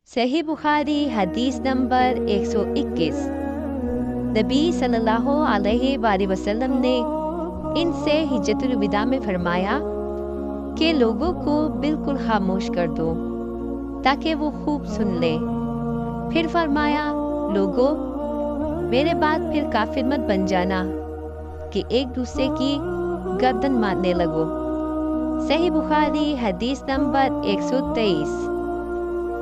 सही बुखारी हदीस नंबर 121। नबी सल्लल्लाहु अलैहि वसल्लम ने इनसे हिज्जतुल विदा में फरमाया कि लोगों को बिल्कुल खामोश कर दो ताकि वो खूब सुन ले। फिर फरमाया, लोगों, मेरे बाद फिर काफिर मत बन जाना कि एक दूसरे की गर्दन मारने लगो। सही बुखारी हदीस नंबर 123।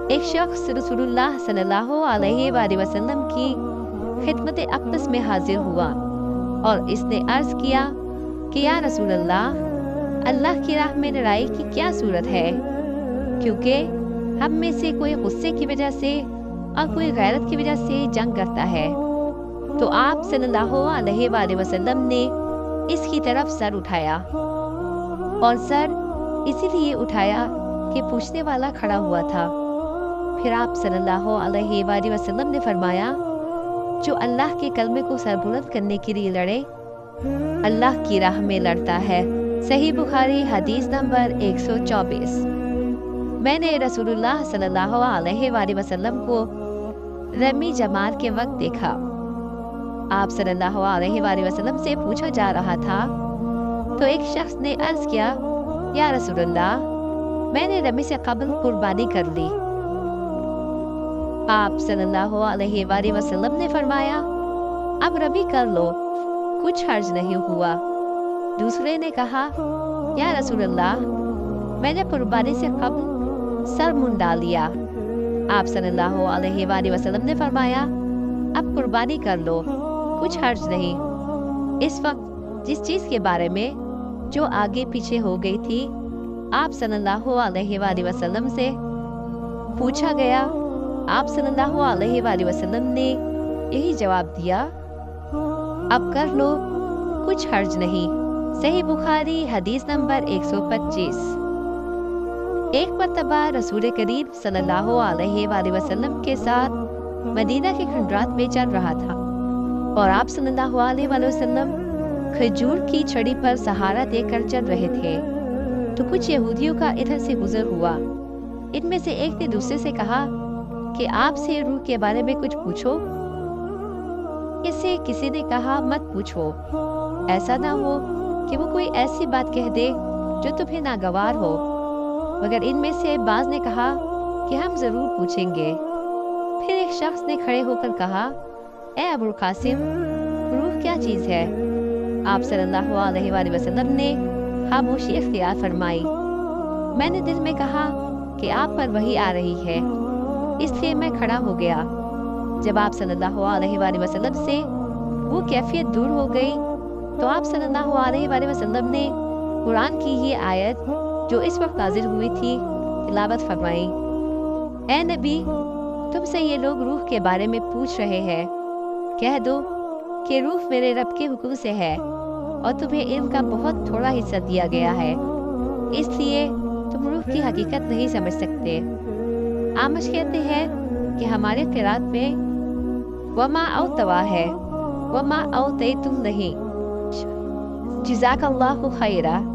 एक शख्स रसूलुल्लाह सल्लल्लाहु अलैहि वसल्लम की खिदमत अक़दस में हाजिर हुआ और इसने अर्ज किया कि या रसूलल्लाह, अल्लाह की राह में लड़ाई की क्या सूरत है, क्योंकि हम में से कोई गुस्से की वजह से और कोई गैरत की वजह से जंग करता है। तो आप सल्लल्लाहु अलैहि वसल्लम ने इसकी तरफ सर उठाया, और सर इसीलिए उठाया कि पूछने वाला खड़ा हुआ था। फिर आप सल्लल्लाहु अलैहि वसल्लम ने फरमाया, जो अल्लाह के कलमे को सरबुलंद करने के लिए लड़े, अल्लाह की राह में लड़ता है। सही बुखारी हदीस नंबर 124। मैंने रसूलुल्लाह सल्लल्लाहु अलैहि वसल्लम को रमी जमार के वक्त देखा। आप सल्लल्लाहु अलैहि वसल्लम से पूछा जा रहा था तो एक शख्स ने अर्ज किया, या रसूलुल्लाह, मैंने रमी से कबल कुर्बानी कर ली। आप सल्लल्लाहु अलैहि वसल्लम ने फरमाया, अब रबी कर लो, कुछ हर्ज नहीं हुआ। दूसरे ने कहा, या रसूलल्लाह, मैंने कुर्बानी से कबल सर मुंडा लिया। आप सल्लल्लाहु अलैहि वसल्लम ने फरमाया, अब कुर्बानी कर लो, कुछ हर्ज नहीं। इस वक्त जिस चीज के बारे में जो आगे पीछे हो गई थी, आप सल्लल्लाहु अलैहि वसल्लम से पूछा गया, आप सल्लल्लाहु अलैहि वसल्लम ने यही जवाब दिया, अब कर लो, कुछ हर्ज नहीं। सही बुखारी हदीस नंबर 125। एक मर्तबा रसूल करीम सल्लल्लाहु अलैहि वसल्लम के साथ मदीना के खंडरात में चल रहा था और आप सल्लल्लाहु अलैहि वसल्लम खजूर की छड़ी पर सहारा देकर चल रहे थे। तो कुछ यहूदियों का इधर से गुजर हुआ। इनमें से एक ने दूसरे से कहा कि आपसे रूह के बारे में कुछ पूछो। इससे किसी ने कहा, मत पूछो, ऐसा ना हो कि वो कोई ऐसी बात कह दे जो तुम्हें नागवार हो। मगर इनमें से बाज ने कहा कि हम जरूर पूछेंगे। फिर एक शख्स ने खड़े होकर कहा, ए अबुल कासिम, रूह क्या चीज है? आप सल्लल्लाहु अलैहि वसल्लम ने खामोशी इख्तियार फरमाई। मैंने दिल में कहा कि आप पर वही आ रही है, इसलिए मैं खड़ा हो गया। जब आप सल्लल्लाहु अलैहि वसल्लम से वो कैफियत दूर हो गई तो आप सल्लल्लाहु अलैहि वसल्लम ने कुरान की ये आयत जो इस वक्त नाज़िल हुई थी तिलावत फरमाई। ए नबी, तुमसे ये लोग रूह के बारे में पूछ रहे हैं, कह दो कि रूह मेरे रब के हुक्म से है और तुम्हें इल्म का बहुत थोड़ा हिस्सा दिया गया है, इसलिए तुम रूह की हकीकत नहीं समझ सकते। आमश कहते हैं कि हमारे क़िरात में वमा औ तवा है, वमा औ तय तुम नहीं। जज़ाकल्लाहु खैरा।